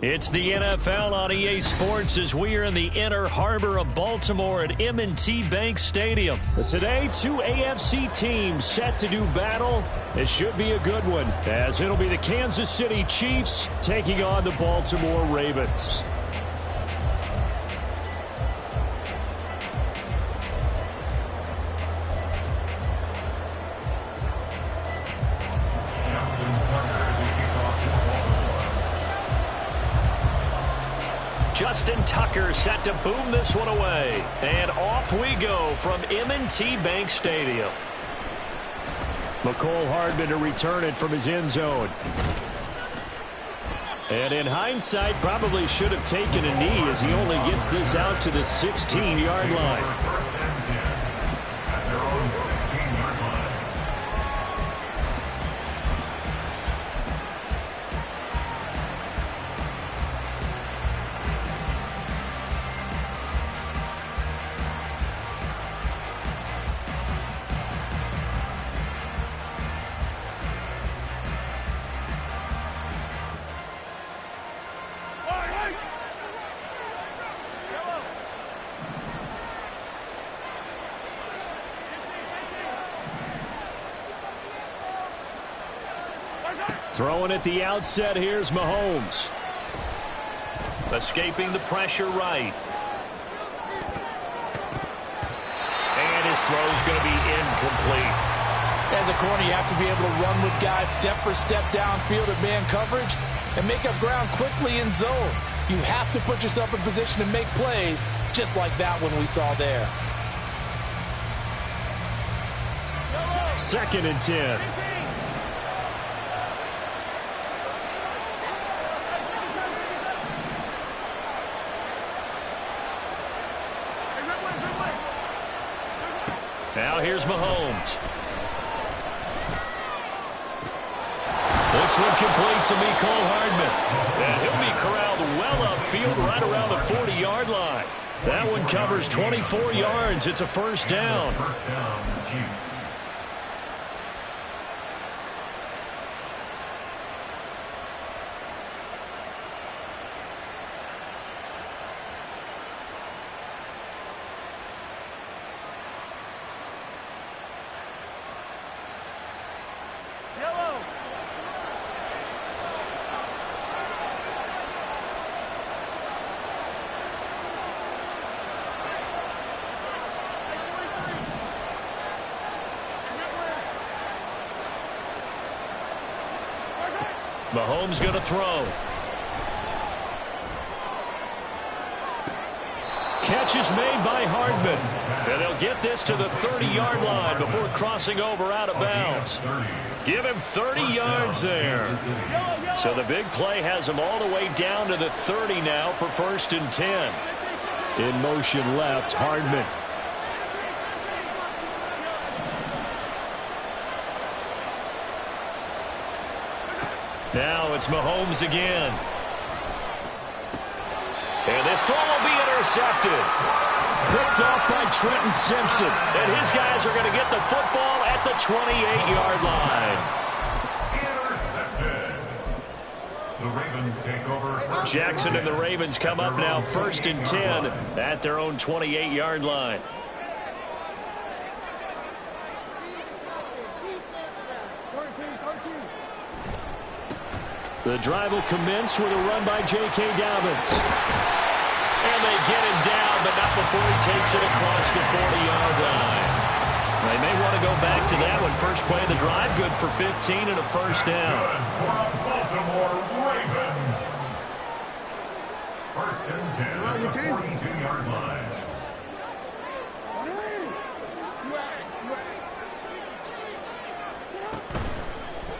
It's the NFL on EA Sports as we are in the inner harbor of Baltimore at M&T Bank Stadium. But today, two AFC teams set to do battle. It should be a good one, as it'll be the Kansas City Chiefs taking on the Baltimore Ravens. Justin Tucker set to boom this one away. And off we go from M&T Bank Stadium. McCole Hardman to return it from his end zone. And in hindsight, probably should have taken a knee as he only gets this out to the 16-yard line. Throwing at the outset, here's Mahomes. Escaping the pressure right. And his throw's going to be incomplete. As a corner, you have to be able to run with guys step for step downfield at man coverage and make up ground quickly in zone. You have to put yourself in position to make plays, just like that one we saw there. 2nd and 10. Now here's Mahomes. This one complete to Mecole Hardman. And he'll be corralled well upfield right around the 40-yard line. That one covers 24 yards. It's a first down. Chiefs. Mahomes going to throw. Catch is made by Hardman. And they'll get this to the 30-yard line before crossing over out of bounds. Give him 30 yards there. So the big play has him all the way down to the 30 now for 1st and 10. In motion left, Hardman. Now it's Mahomes again. And this throw will be intercepted. Picked off by Trenton Simpson. And his guys are going to get the football at the 28-yard line. Intercepted. The Ravens take over. Jackson and the Ravens come up now 1st and 10 at their own 28-yard line. The drive will commence with a run by J.K. Dobbins. And they get him down, but not before he takes it across the 40-yard line. They may want to go back to that one. First play of the drive, good for 15 and a first down. For a Baltimore Raven. 1st and 10 at the 42-yard line.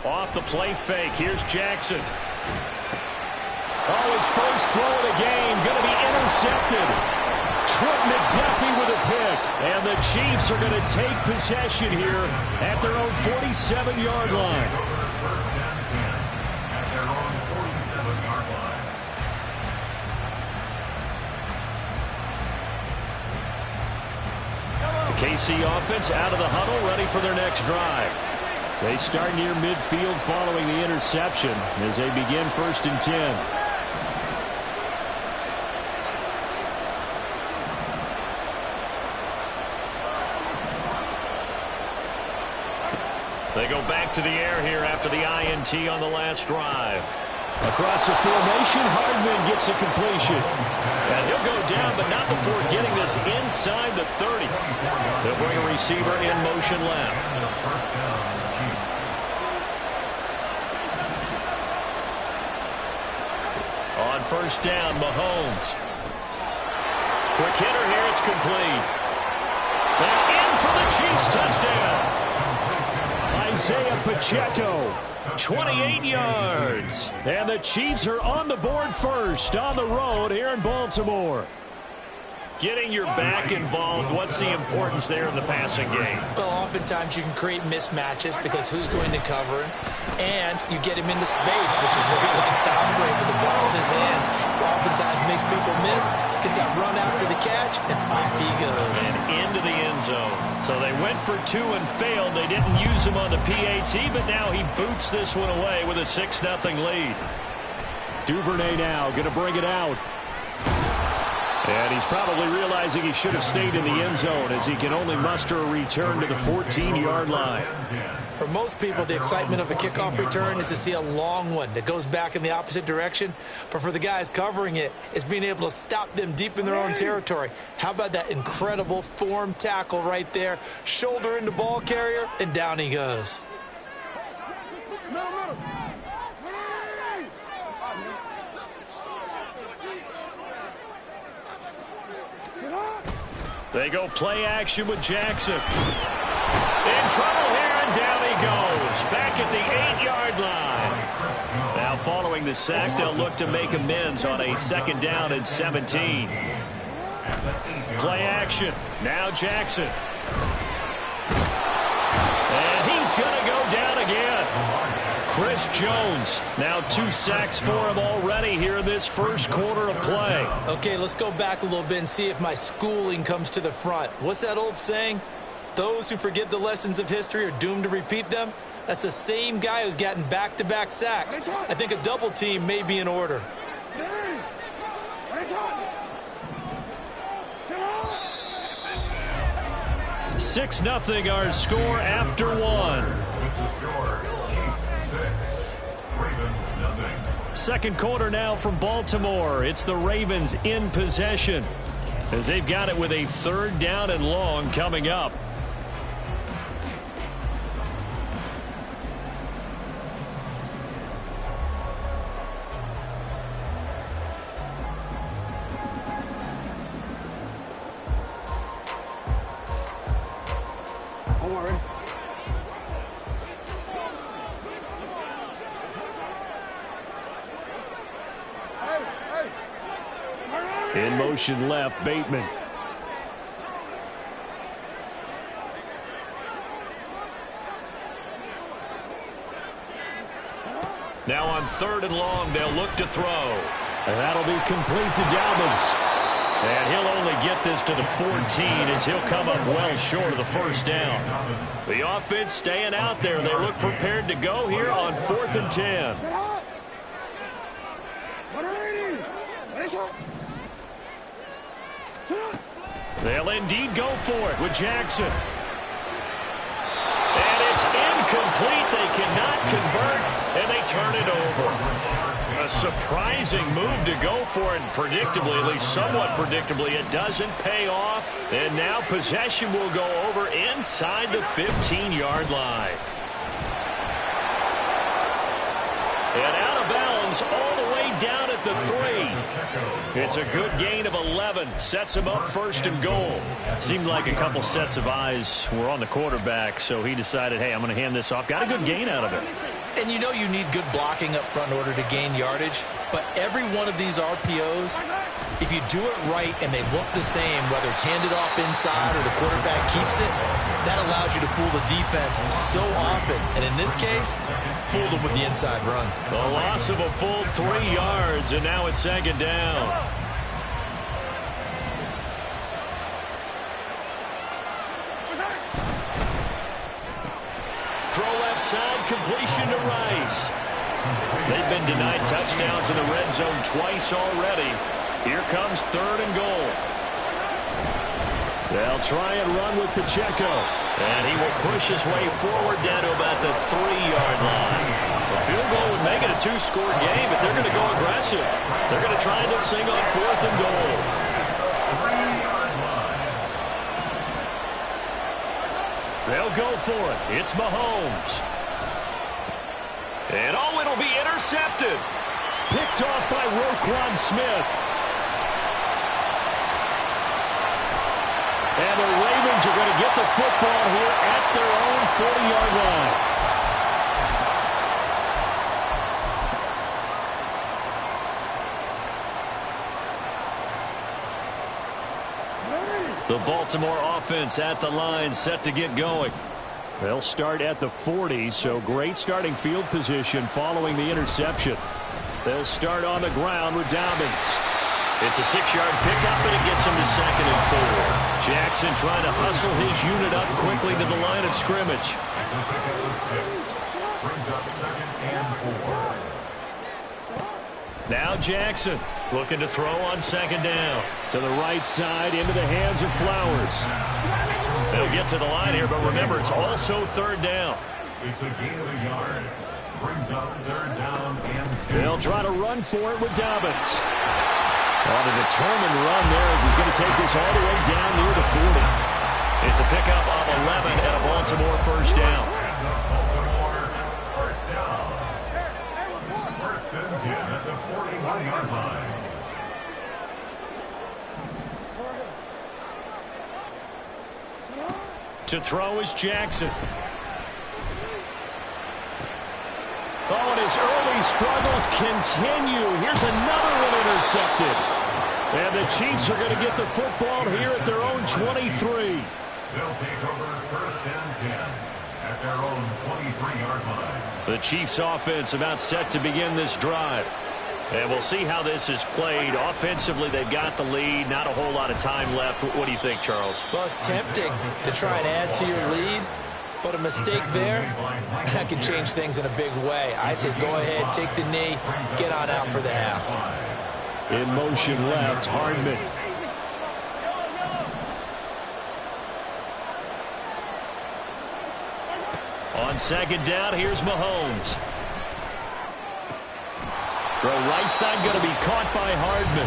Off the play fake, here's Jackson. Oh, his first throw of the game, going to be intercepted. Trent McDuffie with a pick. And the Chiefs are going to take possession here at their own 47-yard line. First and 10 at their own 47-yard line. The KC offense out of the huddle, ready for their next drive. They start near midfield following the interception as they begin 1st and 10. They go back to the air here after the INT on the last drive. Across the formation, Hardman gets a completion. And he'll go down, but not before getting this inside the 30. They'll bring a receiver in motion left. First down, Chiefs. On 1st down, Mahomes. Quick hitter here, it's complete. And in for the Chiefs touchdown. Isaiah Pacheco, 28 yards. And the Chiefs are on the board first on the road here in Baltimore. Getting your back involved, what's the importance there in the passing game? Well, oftentimes you can create mismatches because who's going to cover him, and you get him into space, which is where he likes to operate with the ball in his hands. Oftentimes makes people miss, gets that run after the catch, and off he goes. And into the end zone. So they went for 2 and failed. They didn't use him on the PAT, but now he boots this one away with a 6-0 lead. Duvernay now going to bring it out. And he's probably realizing he should have stayed in the end zone as he can only muster a return to the 14-yard line. For most people, the excitement of a kickoff return is to see a long one that goes back in the opposite direction. But for the guys covering it, it's being able to stop them deep in their own territory. How about that incredible form tackle right there? Shoulder into ball carrier, and down he goes. They go play action with Jackson. In trouble here, and down he goes. Back at the 8-yard line. Now following the sack, they'll look to make amends on a 2nd down and 17. Play action. Now Jackson. And he's going to go down again. Chris Jones, now 2 sacks for him already here in this first quarter of play. Okay, let's go back a little bit and see if my schooling comes to the front. What's that old saying? Those who forget the lessons of history are doomed to repeat them. That's the same guy who's gotten back-to-back sacks. I think a double team may be in order. 6-0 our score after 1. With the score, Chiefs 6, Ravens nothing. Second quarter now from Baltimore. It's the Ravens in possession as they've got it with a 3rd down and long coming up. In motion left, Bateman. Now on 3rd and long, they'll look to throw. And that'll be complete to Dobbins. And he'll only get this to the 14 as he'll come up well short of the 1st down. The offense staying out there. They look prepared to go here on 4th and 10. They'll indeed go for it with Jackson. And it's incomplete. They cannot convert, and they turn it over. A surprising move to go for it. Predictably, at least somewhat predictably, it doesn't pay off. And now possession will go over inside the 15-yard line. And out of bounds all the way down at the 3. It's a good gain of 11. Sets him up 1st and goal. Seemed like a couple sets of eyes were on the quarterback, so he decided, hey, I'm going to hand this off. Got a good gain out of it. And you know you need good blocking up front in order to gain yardage. But every one of these RPOs If you do it right and they look the same, whether it's handed off inside or the quarterback keeps it, that allows you to fool the defense so often. And in this case, fooled them with the inside run. A loss of a full 3 yards, and now it's second down. Throw left side, completion to Rice. They've been denied touchdowns in the red zone twice already. Here comes 3rd and goal. They'll try and run with Pacheco. And he will push his way forward down to about the 3-yard line. A field goal would make it a 2-score game, but they're going to go aggressive. They're going to try this thing on 4th and goal. They'll go for it. It's Mahomes. And it'll be intercepted. Picked off by Roquan Smith. And the Ravens are going to get the football here at their own 40-yard line. The Baltimore offense at the line, set to get going. They'll start at the 40, so great starting field position following the interception. They'll start on the ground with Dobbins. It's a 6-yard pickup, and it gets him to 2nd and 4. Jackson trying to hustle his unit up quickly to the line of scrimmage. Now Jackson looking to throw on 2nd down. To the right side, into the hands of Flowers. They'll get to the line here, but remember, it's also 3rd down. It's a gain of a yard. Brings up 3rd down and 2. They'll try to run for it with Dobbins. On a determined run there as he's going to take this all the way down near the 40. It's a pickup of 11 and a Baltimore 1st down. Baltimore 1st down. 1st and 10 at the 41-yard line. To throw is Jackson. Oh, and his early struggles continue. Here's another one intercepted. And the Chiefs are going to get the football here at their own 23. They'll take over 1st and 10 at their own 23-yard line. The Chiefs offense about set to begin this drive. And we'll see how this is played. Offensively, they've got the lead. Not a whole lot of time left. What do you think, Charles? Well, it's tempting to try and add to your lead. But a mistake there, that can change things in a big way. I say go ahead, take the knee, get on out for the half. In motion left, Hardman. On 2nd down, here's Mahomes. Throw right side going to be caught by Hardman.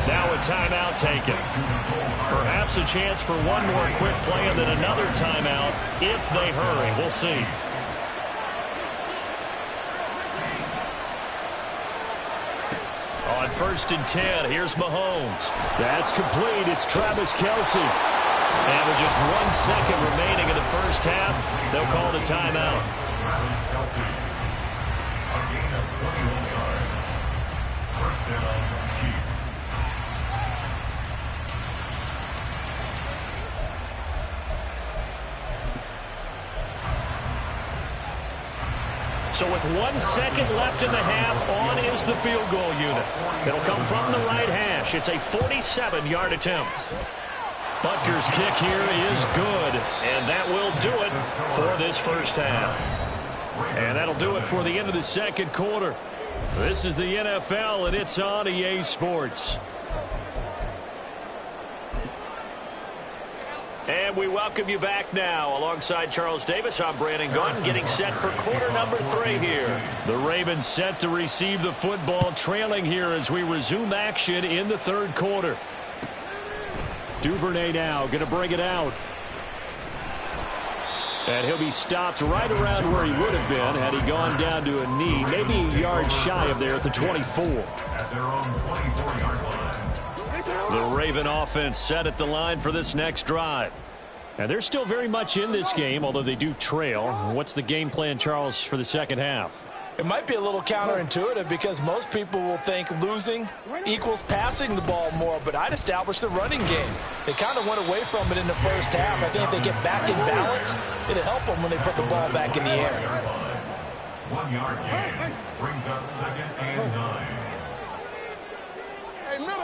Now a timeout taken. Perhaps a chance for one more quick play and then another timeout if they hurry. We'll see. On 1st and 10, here's Mahomes. That's complete. It's Travis Kelce. And with just 1 second remaining in the 1st half, they'll call the timeout. Travis Kelce. A gain of 21 yards. 1st down, Chiefs. So with 1 second left in the half, on is the field goal unit. It'll come from the right hash. It's a 47-yard attempt. Butker's kick here is good, and that will do it for this 1st half. And that'll do it for the end of the 2nd quarter. This is the NFL, and it's on EA Sports. And we welcome you back now. Alongside Charles Davis, I'm Brandon Gunn, getting set for quarter number 3 here. The Ravens set to receive the football, trailing here as we resume action in the 3rd quarter. Duvernay now going to bring it out. And he'll be stopped right around where he would have been had he gone down to a knee, maybe a yard shy of there at the 24. At their own 24-yard line. The Raven offense set at the line for this next drive. And they're still very much in this game, although they do trail. What's the game plan, Charles, for the 2nd half? It might be a little counterintuitive because most people will think losing equals passing the ball more, but I'd establish the running game. They kind of went away from it in the first half. I think if they get back in balance, it'll help them when they put the ball back in the air. 1 yard gain brings up 2nd and 9. Hey, middle.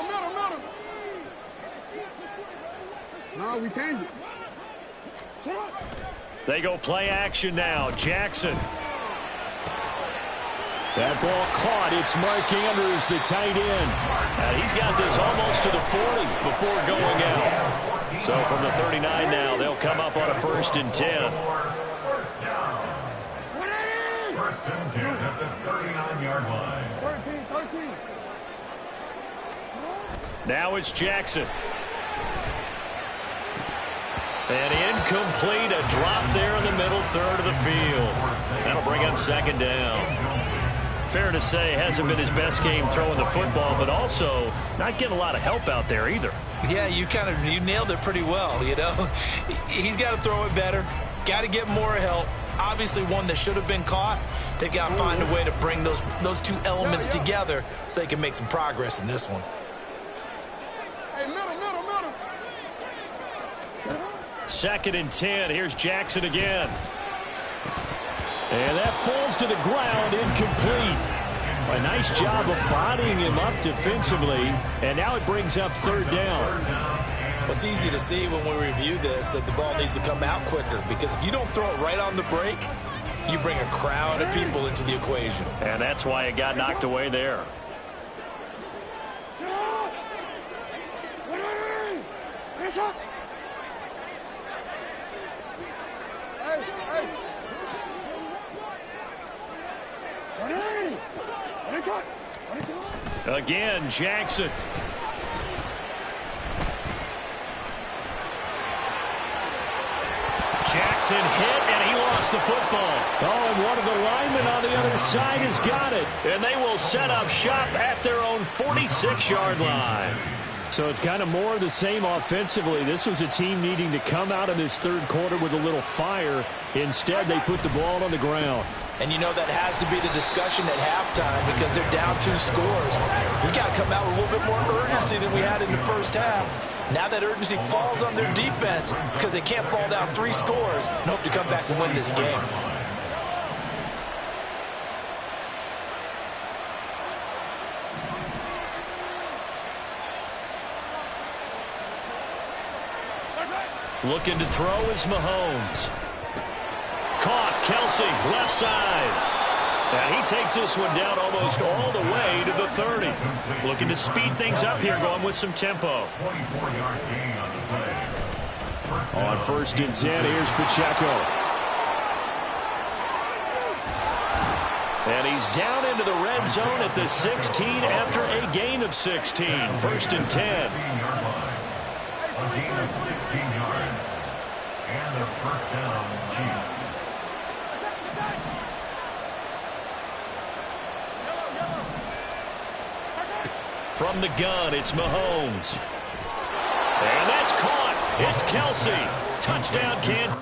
No, we changed it. They go play action now. Jackson. That ball caught. It's Mark Andrews, the tight end. And he's got this almost to the 40 before going out. So from the 39 now, they'll come up on a 1st and 10. First down. 1st and 10 at the 39-yard line. 13. Now it's Jackson. And incomplete, a drop there in the middle third of the field. That'll bring up 2nd down. Fair to say, hasn't been his best game throwing the football, but also not getting a lot of help out there either. Yeah, you nailed it pretty well, you know. He's got to throw it better, got to get more help. Obviously one that should have been caught. They've got to find a way to bring those two elements together so they can make some progress in this one. Hey, middle. 2nd and 10. Here's Jackson again. And that falls to the ground, incomplete. A nice job of bodying him up defensively, and now it brings up 3rd down. Well, it's easy to see when we review this that the ball needs to come out quicker, because if you don't throw it right on the break, you bring a crowd of people into the equation. And that's why it got knocked away there. Again, Jackson. Jackson hit, and he lost the football. Oh, and one of the linemen on the other side has got it. And they will set up shop at their own 46-yard line. So it's kind of more of the same offensively. This was a team needing to come out of this 3rd quarter with a little fire. Instead, they put the ball on the ground. And you know that has to be the discussion at halftime because they're down 2 scores. We got to come out with a little bit more urgency than we had in the first half. Now that urgency falls on their defense because they can't fall down 3 scores and hope to come back and win this game. Looking to throw is Mahomes. Caught, Kelsey, left side. And he takes this one down almost all the way to the 30. Looking to speed things up here, going with some tempo. 24-yard gain on the play. On 1st and 10, here's Pacheco. And he's down into the red zone at the 16 after a gain of 16. 1st and 10. 16-yard line. A gain of 16 yards. And the 1st down, Chiefs. From the gun, it's Mahomes. And that's caught. It's Kelsey. Touchdown, Kansas.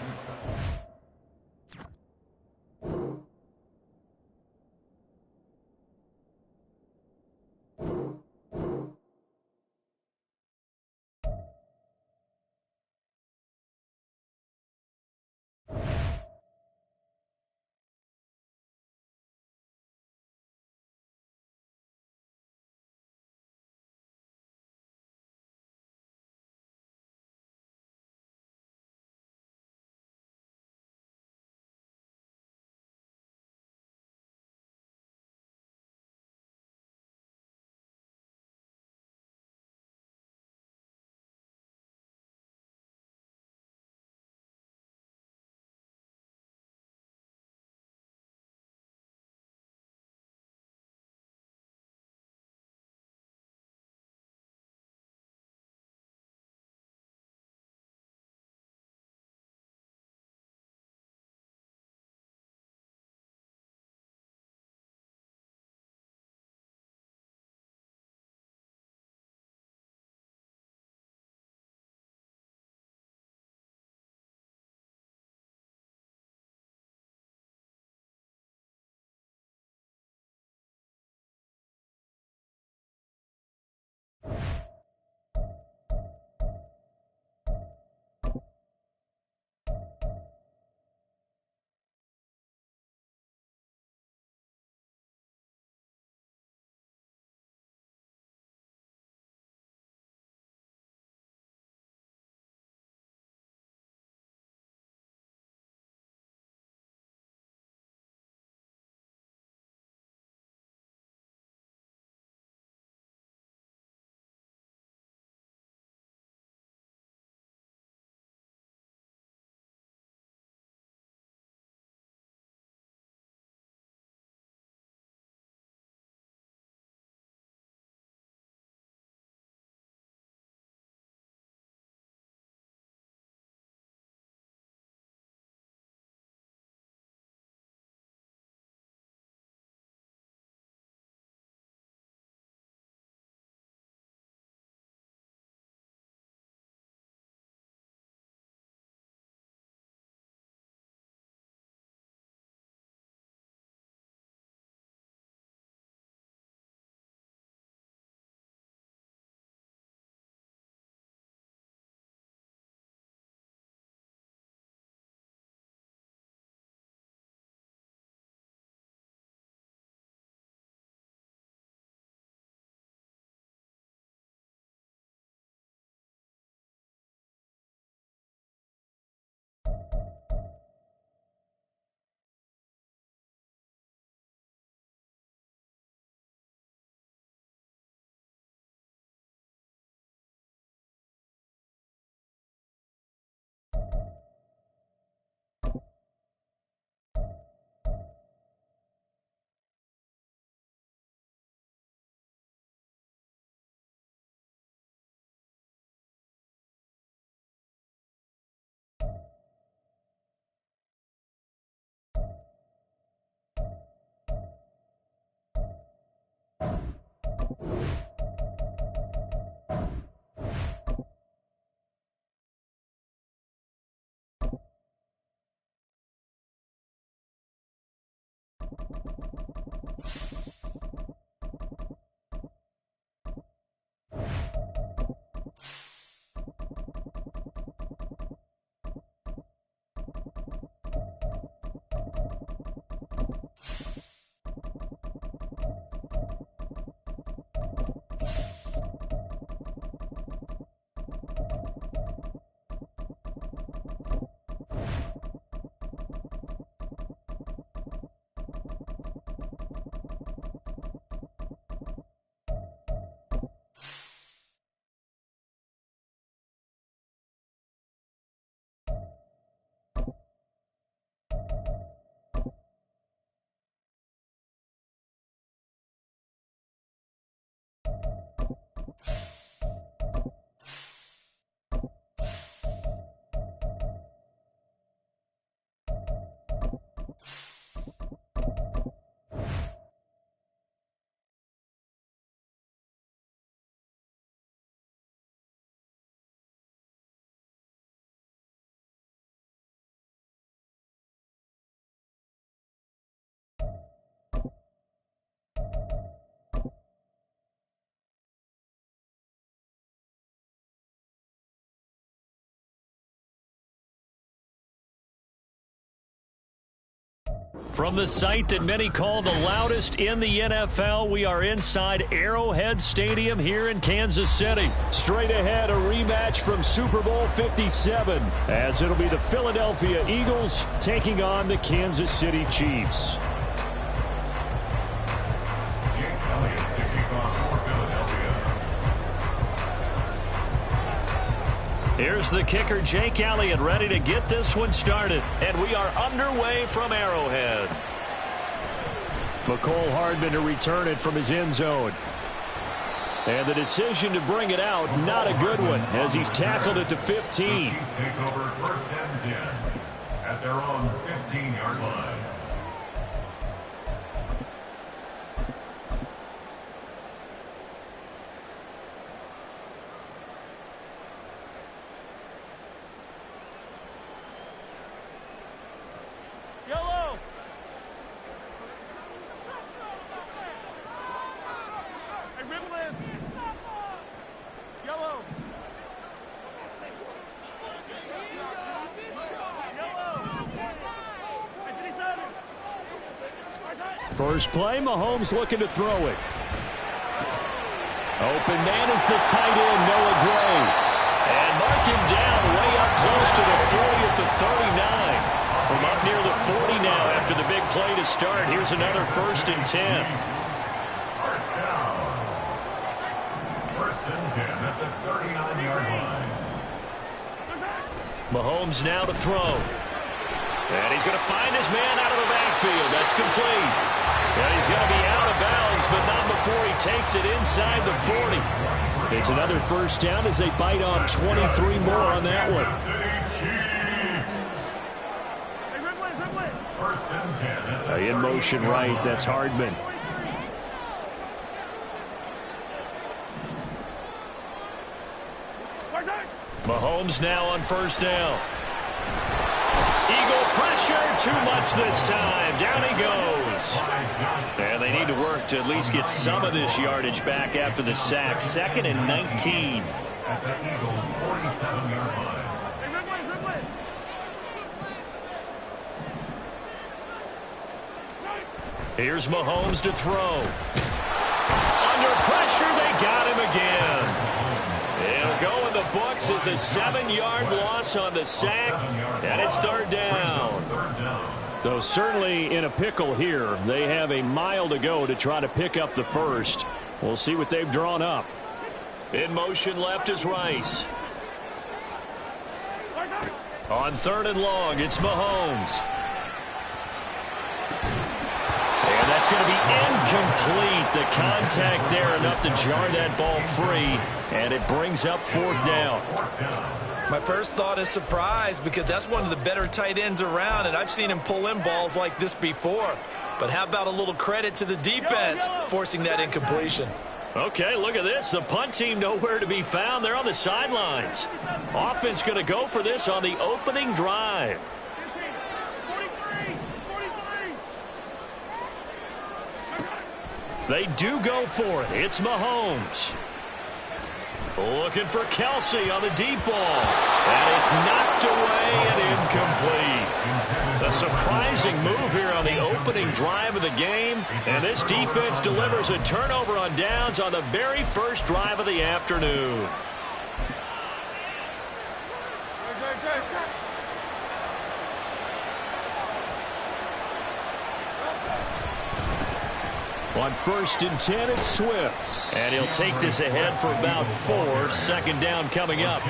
From the site that many call the loudest in the NFL, we are inside Arrowhead Stadium here in Kansas City. Straight ahead, a rematch from Super Bowl 57, as it'll be the Philadelphia Eagles taking on the Kansas City Chiefs. Here's the kicker, Jake Elliott, ready to get this one started. And we are underway from Arrowhead. McCole Hardman to return it from his end zone. And the decision to bring it out, not a good one, as he's tackled at the 15. The Chiefs take over first and 10 at their own 15-yard line. First play, Mahomes looking to throw it. Open man is the tight end, Noah Gray. And mark him down way up close to the 40 at the 39. From up near the 40 now after the big play to start. Here's another 1st and 10. First down. 1st and 10 at the 39-yard line. Mahomes now to throw. And he's going to find his man out of the backfield. That's complete. And he's going to be out of bounds, but not before he takes it inside the 40. It's another 1st down as they bite off 23 more on that one. First and 10. In motion right, that's Hardman. Mahomes now on 1st down. Eagle pressure, too much this time. Down he goes. And they need to work to at least get some of this yardage back after the sack. 2nd and 19. At the Eagles' 47-yard line. Here's Mahomes to throw. Under pressure, they got him again. It'll go in the books as a 7-yard loss on the sack, and it's 3rd down. Though certainly in a pickle here. They have a mile to go to try to pick up the 1st. We'll see what they've drawn up. In motion left is Rice. On 3rd and long, it's Mahomes. And that's going to be incomplete. The contact there enough to jar that ball free, and it brings up 4th down. My first thought is surprise because that's one of the better tight ends around, and I've seen him pull in balls like this before. But how about a little credit to the defense forcing that incompletion? Okay, look at this. The punt team nowhere to be found. They're on the sidelines. Offense going to go for this on the opening drive. They do go for it. It's Mahomes. Looking for Kelsey on the deep ball. And it's knocked away and incomplete. A surprising move here on the opening drive of the game. And this defense delivers a turnover on downs on the very first drive of the afternoon. On 1st and 10, it's Swift. And he'll take this ahead for about 4. 2nd down coming up.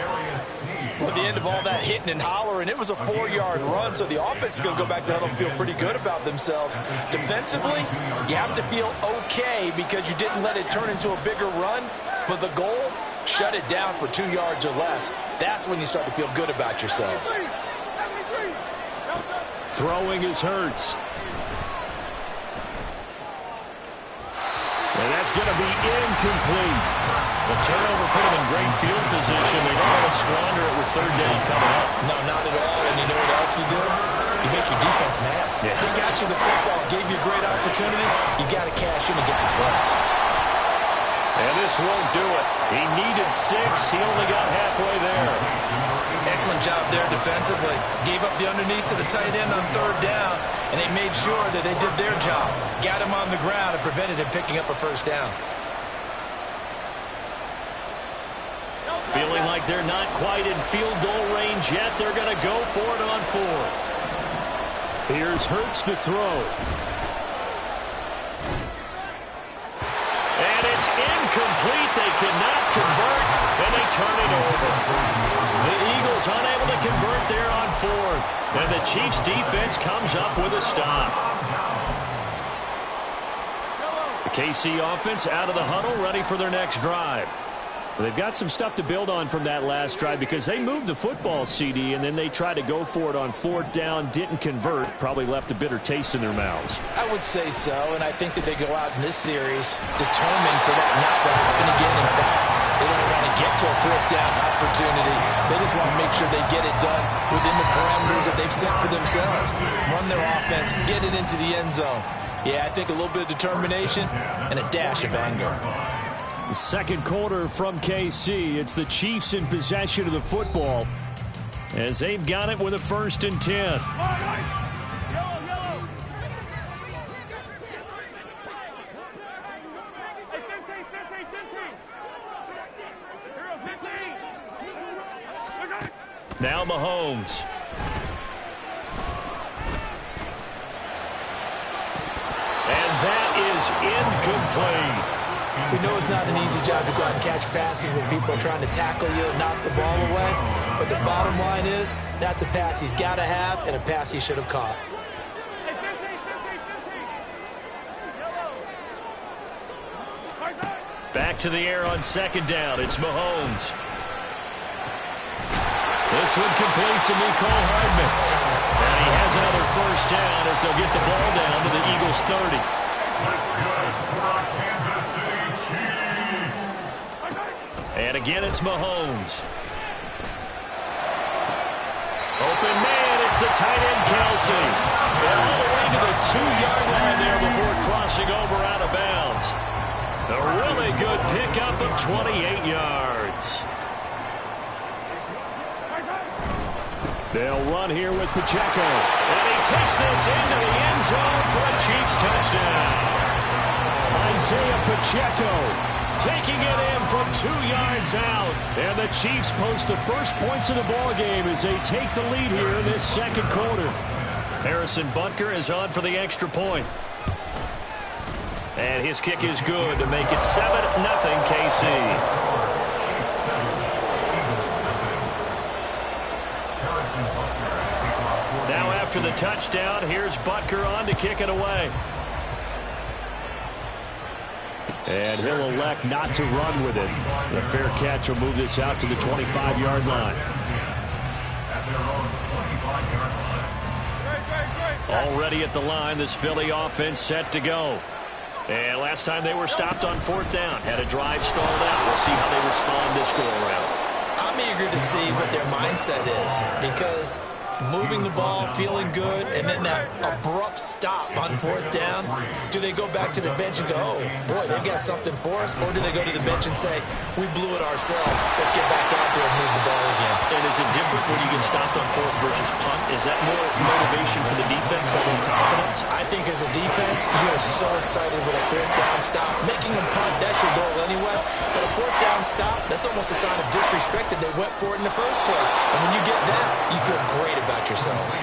Well, at the end of all that hitting and hollering, it was a 4-yard run, so the offense is going to go back to huddle and feel pretty good about themselves. Defensively, you have to feel okay because you didn't let it turn into a bigger run. But the goal, shut it down for 2 yards or less. That's when you start to feel good about yourselves. Throwing is Hurts. And that's going to be incomplete. The turnover put them in great field position. They don't want to squander it with 3rd down coming up. No, not at all. And you know what else you do? You make your defense mad. Yeah. They got you the football, gave you a great opportunity. You got to cash in and get some points. And this won't do it. He needed 6. He only got halfway there. Excellent job there defensively. Gave up the underneath to the tight end on 3rd down, and they made sure that they did their job. Got him on the ground and prevented him picking up a 1st down. Feeling like they're not quite in field goal range yet. They're going to go for it on 4th. Here's Hurts to throw. And it's incomplete. They cannot convert, and they turn it over. The Eagles unable to convert there on 4th. And the Chiefs defense comes up with a stop. The KC offense out of the huddle, ready for their next drive. They've got some stuff to build on from that last drive because they moved the football, CD, and then they tried to go for it on 4th down, didn't convert, probably left a bitter taste in their mouths. I would say so, and I think that they go out in this series determined for that not to happen again. In fact, they don't want to get to a 4th down opportunity. They just want to make sure they get it done within the parameters that they've set for themselves. Run their offense, get it into the end zone. Yeah, I think a little bit of determination and a dash of anger. The 2nd quarter from KC. It's the Chiefs in possession of the football as they've got it with a 1st and 10. Now Mahomes. And that is incomplete. We know it's not an easy job to go out and catch passes when people are trying to tackle you and knock the ball away. But the bottom line is, that's a pass he's got to have and a pass he should have caught. Back to the air on second down. It's Mahomes. This one complete to Mecole Hardman. And he has another first down as they'll get the ball down to the Eagles' 30. Let's go for our Kansas City Chiefs. And again, it's Mahomes. Open man, it's the tight end, Kelsey. And all the way to the 2-yard line there before crossing over out of bounds. A really good pickup of 28 yards. They'll run here with Pacheco. And he takes this into the end zone for a Chiefs touchdown. Isaiah Pacheco taking it in from 2 yards out. And the Chiefs post the first points of the ball game as they take the lead here in this second quarter. Harrison Butker is on for the extra point. And his kick is good to make it 7-0 KC. Now after the touchdown, here's Butker on to kick it away. And he'll elect not to run with it. The fair catch will move this out to the 25-yard line. Already at the line, this Philly offense set to go. And last time they were stopped on fourth down. Had a drive stalled out. We'll see how they respond this go-around. I'm eager to see what their mindset is, because moving the ball, feeling good, and then that abrupt stop on fourth down, do they go back to the bench and go, oh, boy, they've got something for us? Or do they go to the bench and say, we blew it ourselves, let's get back out there and move the ball again? And is it different when you get stopped on fourth versus punt? Is that more motivation for the defense, a little confidence? I think as a defense, you are so excited with a fourth down stop. Making them punt, that's your goal anyway. But a fourth down stop, that's almost a sign of disrespect that they went for it in the first place. And when you get that, you feel great about yourselves.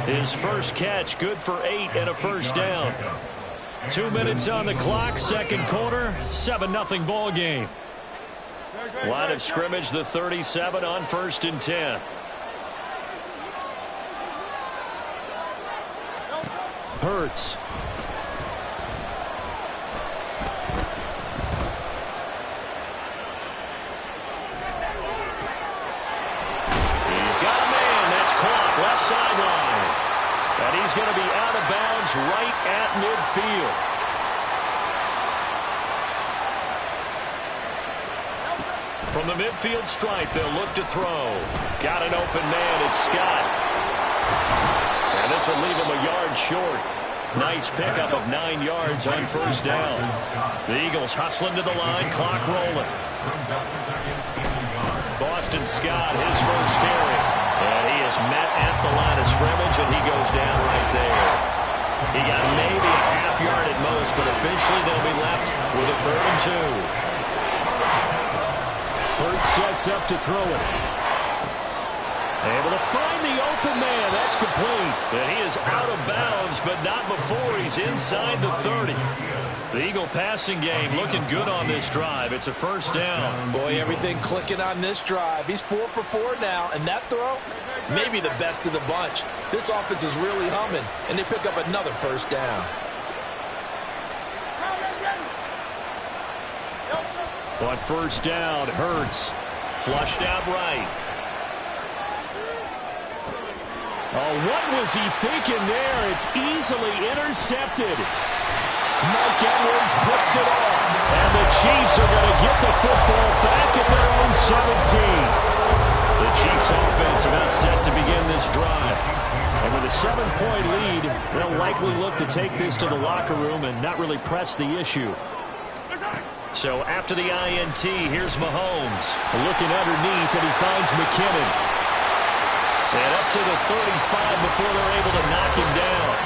His first catch, good for 8 and a first down. 2 minutes on the clock, second quarter, 7-0 ball game. Line of scrimmage, the 37 on 1st and 10. Hurts. Left sideline. And he's going to be out of bounds right at midfield. From the midfield stripe, they'll look to throw. Got an open man. It's Scott. And this will leave him a yard short. Nice pickup of 9 yards on first down. The Eagles hustling to the line, clock rolling. Boston Scott, his first carry. And he is met at the line of scrimmage, and he goes down right there. He got maybe a half yard at most, but officially they'll be left with a 3rd and 2. Hurts sets up to throw it. Able to find the open man. That's complete. And he is out of bounds, but not before he's inside the 30. The Eagle passing game looking good on this drive. It's a first down. Boy, everything clicking on this drive. He's 4 for 4 now, and that throw, maybe the best of the bunch. This offense is really humming, and they pick up another first down. On first down, Hurts flushed out right. Oh, what was he thinking there? It's easily intercepted. Mike Edwards puts it off. And the Chiefs are going to get the football back at their own 17. The Chiefs offense about set to begin this drive. And with a 7-point lead, they'll likely look to take this to the locker room and not really press the issue. So after the INT, here's Mahomes. Looking underneath, and he finds McKinnon. And up to the 35 before they're able to knock him down.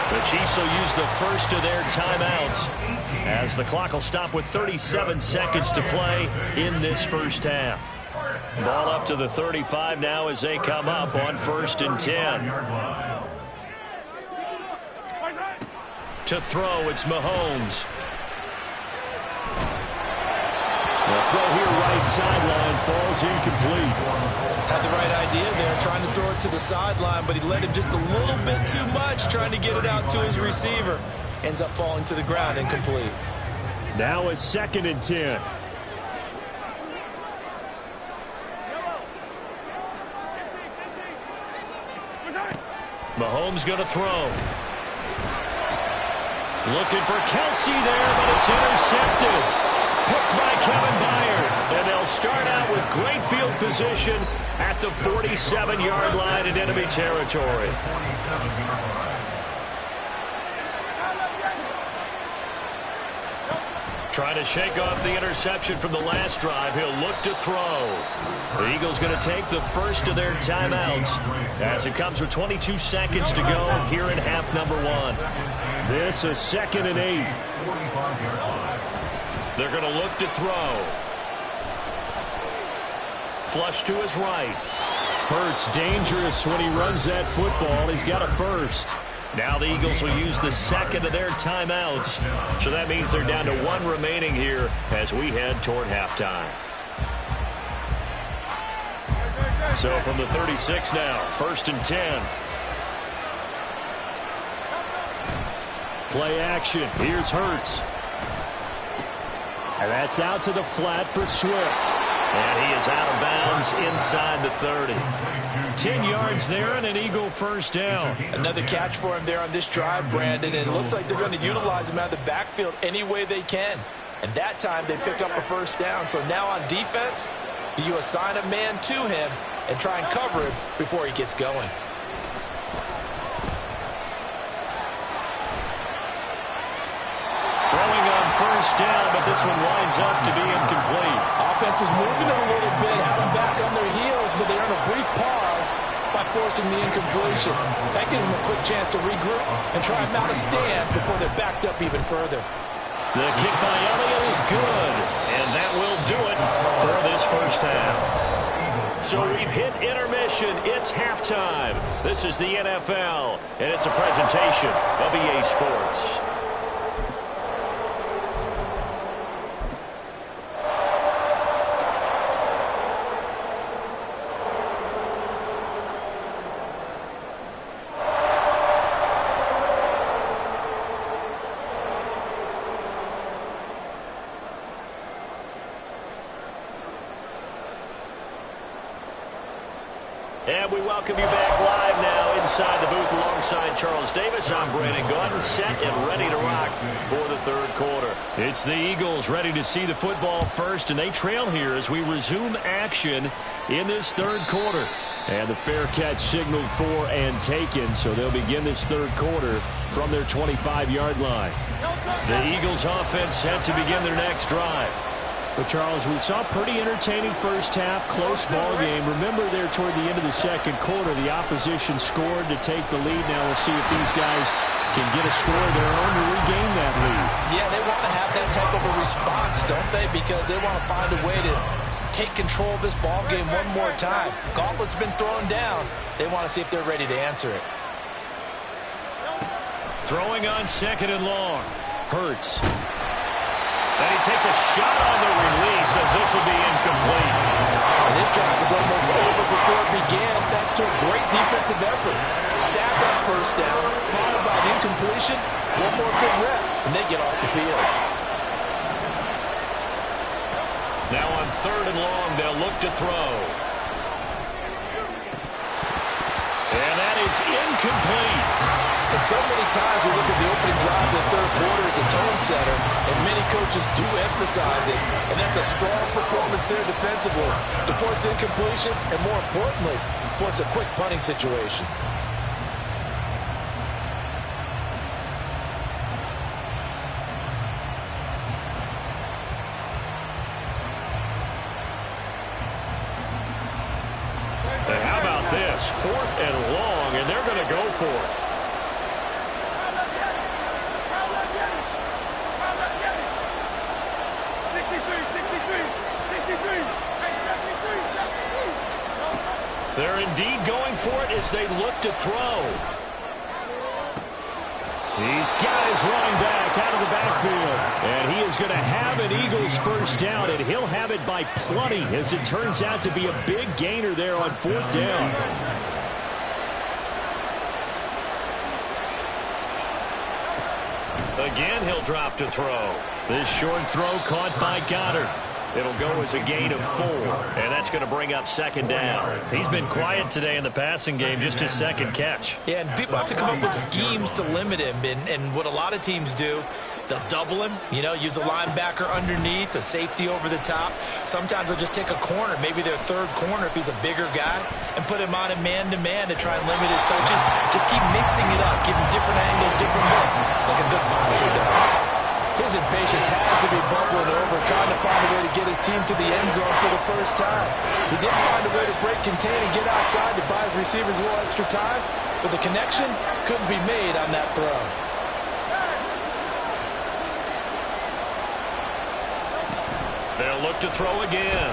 The Chiefs will use the first of their timeouts as the clock will stop with 37 seconds to play in this first half. Ball up to the 35 now as they come up on 1st and 10. To throw, it's Mahomes. The throw here right sideline falls incomplete. Had the right idea there, trying to throw it to the sideline, but he led him just a little bit too much, trying to get it out to his receiver. Ends up falling to the ground, incomplete. Now it's 2nd and 10. Mahomes going to throw. Looking for Kelsey there, but it's intercepted. Picked by Kevin Byard. And they'll start out with great field position at the 47-yard line in enemy territory. Trying to shake off the interception from the last drive. He'll look to throw. The Eagles going to take the first of their timeouts as it comes with 22 seconds to go here in half number 1. This is 2nd and 8. They're going to look to throw. Flush to his right. Hurts dangerous when he runs that football. He's got a first. Now the Eagles will use the second of their timeouts. So that means they're down to 1 remaining here as we head toward halftime. So from the 36 now, 1st and 10. Play action. Here's Hurts. And that's out to the flat for Swift. And he is out of bounds inside the 30. 10 yards there and an Eagle first down. Another catch for him there on this drive, Brandon, and it looks like they're going to utilize him out of the backfield any way they can. And that time they pick up a first down. So now on defense, do you assign a man to him and try and cover him before he gets going? Throwing on first down, but this one winds up to be incomplete. Offense was moving it a little bit, had them back on their heels, but they earned a brief pause by forcing the incompletion. That gives them a quick chance to regroup and try and mount a stand before they're backed up even further. The kick by Elliott is good, and that will do it for this first half. So we've hit intermission. It's halftime. This is the NFL, and it's a presentation of EA Sports. And we welcome you back live now inside the booth alongside Charles Davis. I'm Brandon Gordon, set and ready to rock for the third quarter. It's the Eagles ready to see the football first, and they trail here as we resume action in this third quarter. And the fair catch signaled for and taken, so they'll begin this third quarter from their 25-yard line. The Eagles offense set to begin their next drive. But, Charles, we saw a pretty entertaining first half, close ball game. Remember there toward the end of the second quarter, the opposition scored to take the lead. Now we'll see if these guys can get a score of their own to regain that lead. Yeah, they want to have that type of a response, don't they? Because they want to find a way to take control of this ball game one more time. Gauntlet's been thrown down. They want to see if they're ready to answer it. Throwing on second and long. Hurts. And he takes a shot on the release as this will be incomplete. And this drive was almost over before it began thanks to a great defensive effort. Sacked on first down, followed by an incompletion. One more good rep, and they get off the field. Now on third and long, they'll look to throw. And that is incomplete. And so many times we look at the opening drive of the third quarter as a tone setter, and many coaches do emphasize it. And that's a strong performance there defensively to force incompletion and, more importantly, force a quick punting situation. And how about this? 4th and long, and they're going to go for it. They're indeed going for it as they look to throw. He's got his running back out of the backfield. And he is going to have an Eagles first down, and he'll have it by plenty as it turns out to be a big gainer there on 4th down. Again, he'll drop to throw. This short throw caught by Goddard. It'll go as a gain of 4, and that's going to bring up 2nd down. He's been quiet today in the passing game, just his 2nd catch. Yeah, and people have to come up with schemes to limit him, and what a lot of teams do, they'll double him, use a linebacker underneath, a safety over the top. Sometimes they'll just take a corner, maybe their 3rd corner if he's a bigger guy, and put him on a man-to-man to try and limit his touches. Just keep mixing it up, give him different angles, different looks, like a good boxer does. His impatience has to be bubbling over, trying to find a way to get his team to the end zone for the first time. He did find a way to break contain and get outside to buy his receivers a little extra time, but the connection couldn't be made on that throw. They'll look to throw again.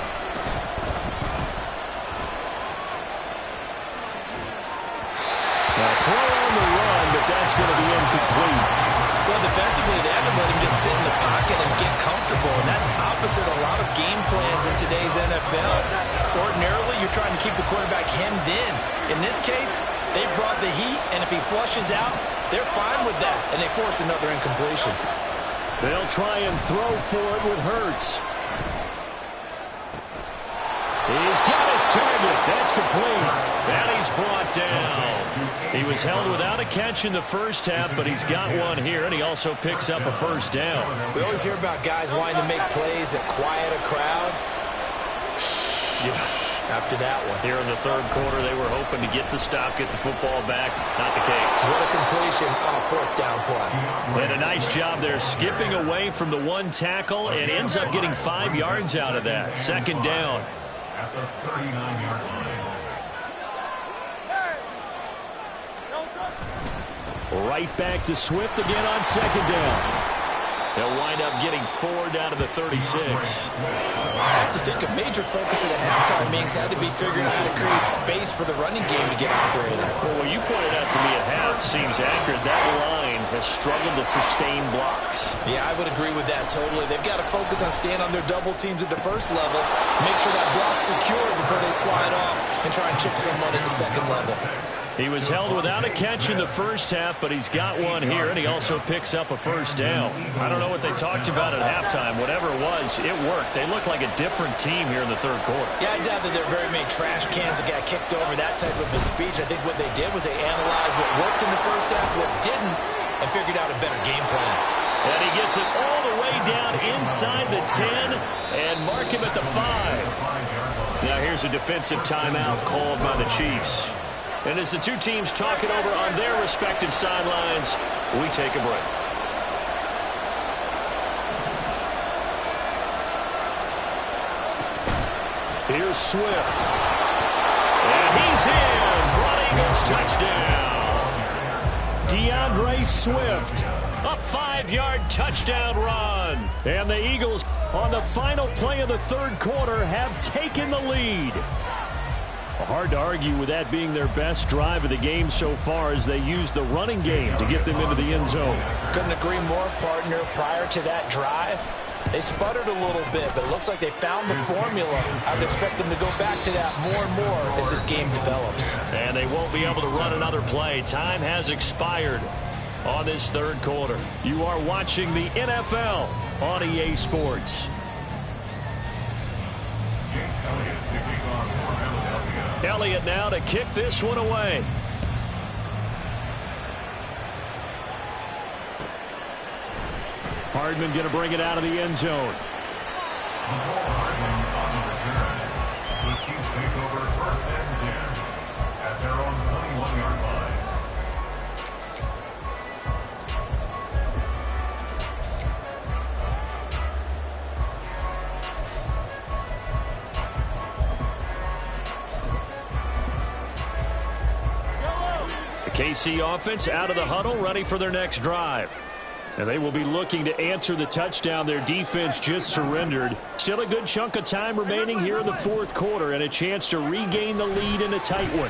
Now throw on the run, but that's going to be incomplete. Well, defensively, they haven't let him just sit in the pocket and get comfortable, and that's opposite a lot of game plans in today's NFL. Ordinarily, you're trying to keep the quarterback hemmed in. In this case, they brought the heat, and if he flushes out, they're fine with that, and they force another incompletion. They'll try and throw for it with Hurts. He's got his target. That's complete. And he's brought down. He was held without a catch in the first half, but he's got one here, and he also picks up a first down. We always hear about guys wanting to make plays that quiet a crowd. After that one. Here in the 3rd quarter, they were hoping to get the stop, get the football back. Not the case. What a completion on 4th down play. And a nice job there skipping away from the 1 tackle and ends up getting 5 yards out of that. 2nd down. At the 39-yard line. Right back to Swift again on 2nd down. They'll wind up getting 4 down to the 36. I have to think a major focus of the halftime meetings had to be figuring out how to create space for the running game to get operating. Well, what you pointed out to me at half seems accurate. That line has struggled to sustain blocks. Yeah, I would agree with that totally. They've got to focus on staying on their double teams at the 1st level, make sure that block's secure before they slide off and try and chip someone at the 2nd level. He was held without a catch in the first half, but he's got one here, and he also picks up a first down. I don't know what they talked about at halftime. Whatever it was, it worked. They look like a different team here in the 3rd quarter. Yeah, I doubt that there are very many trash cans that got kicked over, that type of a speech. I think what they did was they analyzed what worked in the first half, what didn't, and figured out a better game plan. And he gets it all the way down inside the 10 and mark him at the 5. Now here's a defensive timeout called by the Chiefs. And as the two teams talk it over on their respective sidelines, we take a break. Here's Swift. And he's in for an Eagles touchdown. DeAndre Swift, a 5-yard touchdown run. And the Eagles, on the final play of the 3rd quarter, have taken the lead. Hard to argue with that being their best drive of the game so far as they use the running game to get them into the end zone. Couldn't agree more, partner. Prior to that drive, they sputtered a little bit, but it looks like they found the formula. I would expect them to go back to that more and more as this game develops. And they won't be able to run another play. Time has expired on this 3rd quarter. You are watching the NFL on EA Sports. Elliott now to kick this one away. Hardman going to bring it out of the end zone. Hardman on the return. The Chiefs take over 1st and 10 at their own 21-yard line. The KC offense out of the huddle, ready for their next drive. And they will be looking to answer the touchdown their defense just surrendered. Still a good chunk of time remaining here in the fourth quarter and a chance to regain the lead in a tight one.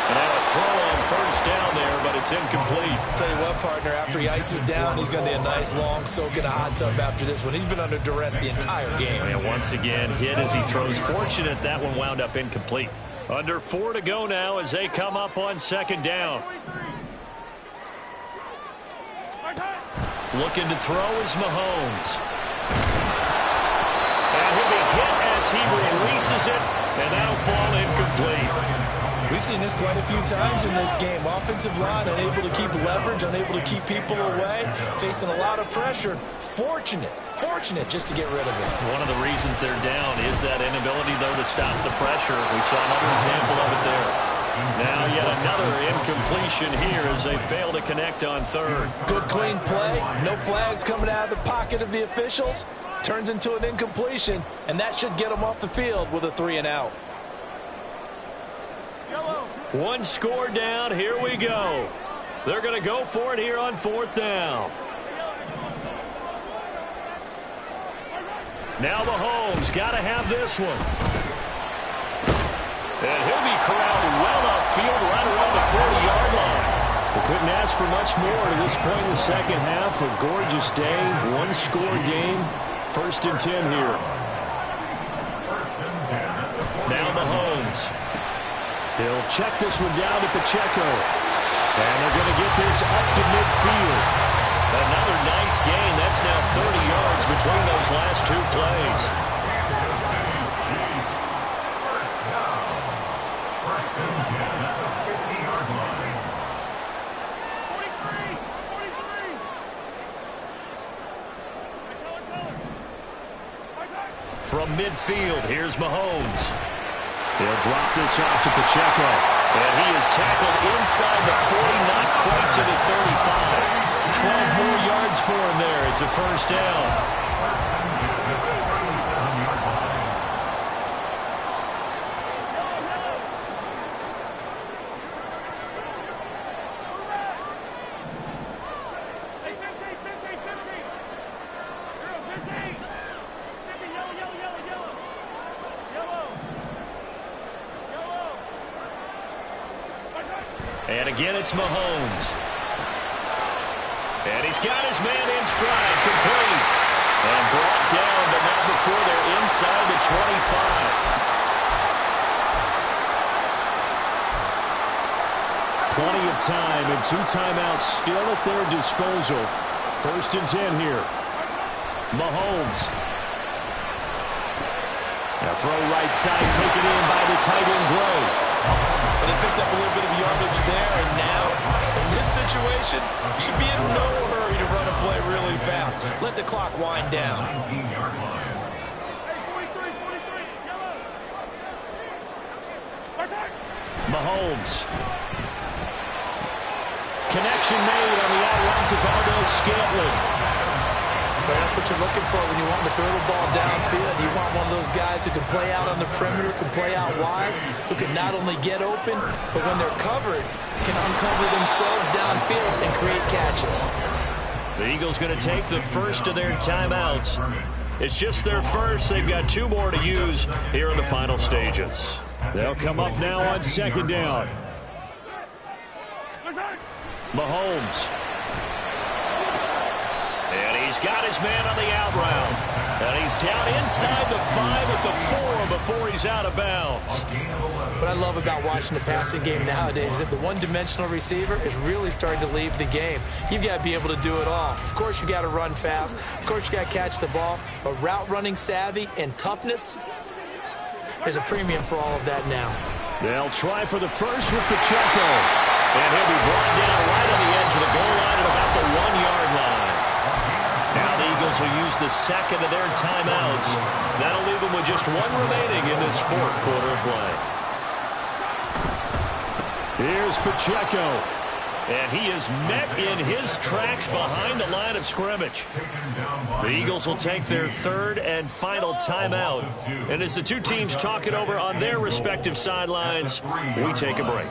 And now a throw on first down there, but it's incomplete. I'll tell you what, partner, after he ices down, he's going to be a nice long soak in a hot tub after this one. He's been under duress the entire game. And once again, hit as he throws. Fortunate that one wound up incomplete. Under 4 to go now as they come up on second down. Looking to throw is Mahomes. And he'll be hit as he releases it, and that'll fall incomplete. We've seen this quite a few times in this game. Offensive line unable to keep leverage, unable to keep people away, facing a lot of pressure. Fortunate just to get rid of it. One of the reasons they're down is that inability, though, to stop the pressure. We saw another example of it there. Now yet another incompletion here as they fail to connect on third. Good clean play. No flags coming out of the pocket of the officials. Turns into an incompletion, and that should get them off the field with a 3-and-out. One score down. Here we go. They're going to go for it here on fourth down. Now Mahomes got to have this one. And he'll be corralled well upfield right around the 40-yard line. They couldn't ask for much more to this point in the second half. A gorgeous day, one-score game. 1st and 10 here. Now Mahomes. He'll check this one down to Pacheco. And they're going to get this up to midfield. Another nice gain. That's now 30 yards between those last two plays. From midfield, here's Mahomes. He'll drop this off to Pacheco. And he is tackled inside the 40, not quite to the 35. 12 more yards for him there. It's a first down. And again, it's Mahomes. And he's got his man in stride, complete. And brought down, but not before they're inside the 25. Plenty of time and 2 timeouts still at their disposal. 1st and 10 here. Mahomes. Now throw right side, taken in by the tight end Gray. But he picked up a little bit of yardage there, and now, in this situation, should be in no hurry to run a play really fast. Let the clock wind down. Mahomes. Connection made on the out route to Valdez-Scantling. But that's what you're looking for when you want to throw the ball downfield. You want one of those guys who can play out on the perimeter, can play out wide, who can not only get open, but when they're covered, can uncover themselves downfield and create catches. The Eagles going to take the first of their timeouts. It's just their first. They've got 2 more to use here in the final stages. They'll come up now on second down. Mahomes. And he's got his man on the out route. And he's down inside the 5 at the 4 before he's out of bounds. What I love about watching the passing game nowadays is that the one-dimensional receiver is really starting to leave the game. You've got to be able to do it all. Of course, you got to run fast. Of course, you got to catch the ball. But route running savvy and toughness, there's a premium for all of that now. They'll try for the first with Pacheco. And he'll be brought down right on the edge of the goal line at about the 1-yard line. Now the Eagles will use the second of their timeouts. That'll leave them with just 1 remaining in this 4th quarter of play. Here's Pacheco. And he is met in his tracks behind the line of scrimmage. The Eagles will take their 3rd and final timeout. And as the 2 teams talk it over on their respective sidelines, we take a break.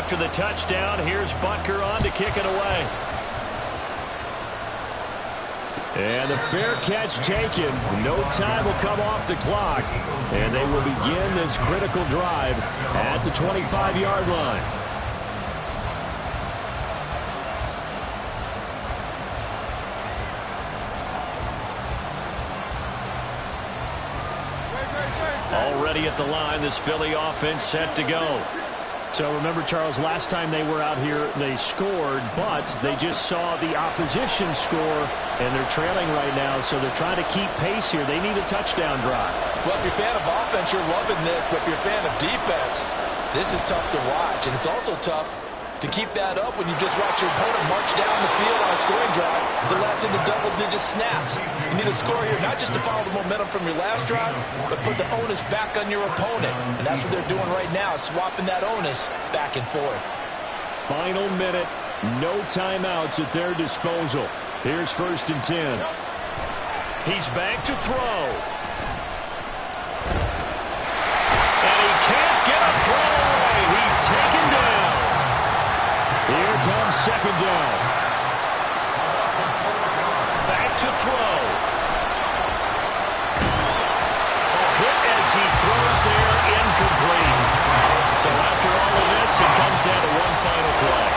after the touchdown. Here's Butker on to kick it away. And the fair catch taken. No time will come off the clock. And they will begin this critical drive at the 25-yard line. Already at the line, this Philly offense set to go. So remember, Charles, last time they were out here, they scored, but they just saw the opposition score, and they're trailing right now, so they're trying to keep pace here. They need a touchdown drive. Well, if you're a fan of offense, you're loving this, but if you're a fan of defense, this is tough to watch, and it's also tough to keep that up when you just watch your opponent march down the field on a scoring drive that lasts into double-digit snaps. You need a score here, not just to follow the momentum from your last drive, but put the onus back on your opponent. And that's what they're doing right now, swapping that onus back and forth. Final minute, no timeouts at their disposal. Here's 1st and 10. He's back to throw. And he can't get a throw away. He's taken down. Here comes 2nd down. Back to throw. A hit as he throws there, incomplete. So after all of this, it comes down to one final play.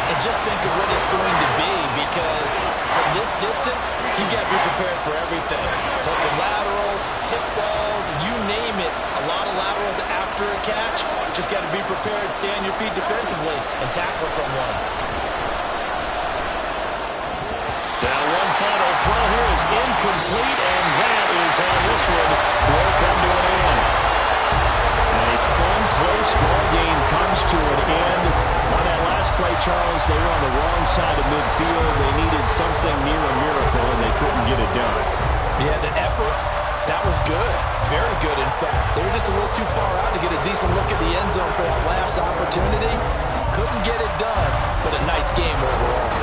And just think of what it's going to be, because from this distance, you got to be prepared for everything. Hook and laterals, tip balls, you name it. A lot of laterals after a catch. Just got to be prepared, stay on your feet defensively, and tackle someone. Now one final throw here is incomplete, and that is how this one will come to an end. A fun, close ball game comes to an end. On that last play, Charles, they were on the wrong side of midfield. They needed something near a miracle, and they couldn't get it done. Yeah, the effort, that was good. Very good, in fact. They were just a little too far out to get a decent look at the end zone for that last opportunity. Couldn't get it done, but a nice game overall.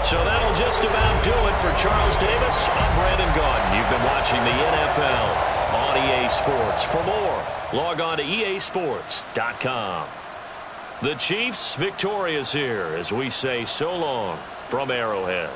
So that'll just about do it for Charles Davis. I'm Brandon Gaudin. You've been watching the NFL on EA Sports. For more, log on to easports.com. The Chiefs victorious here as we say so long from Arrowhead.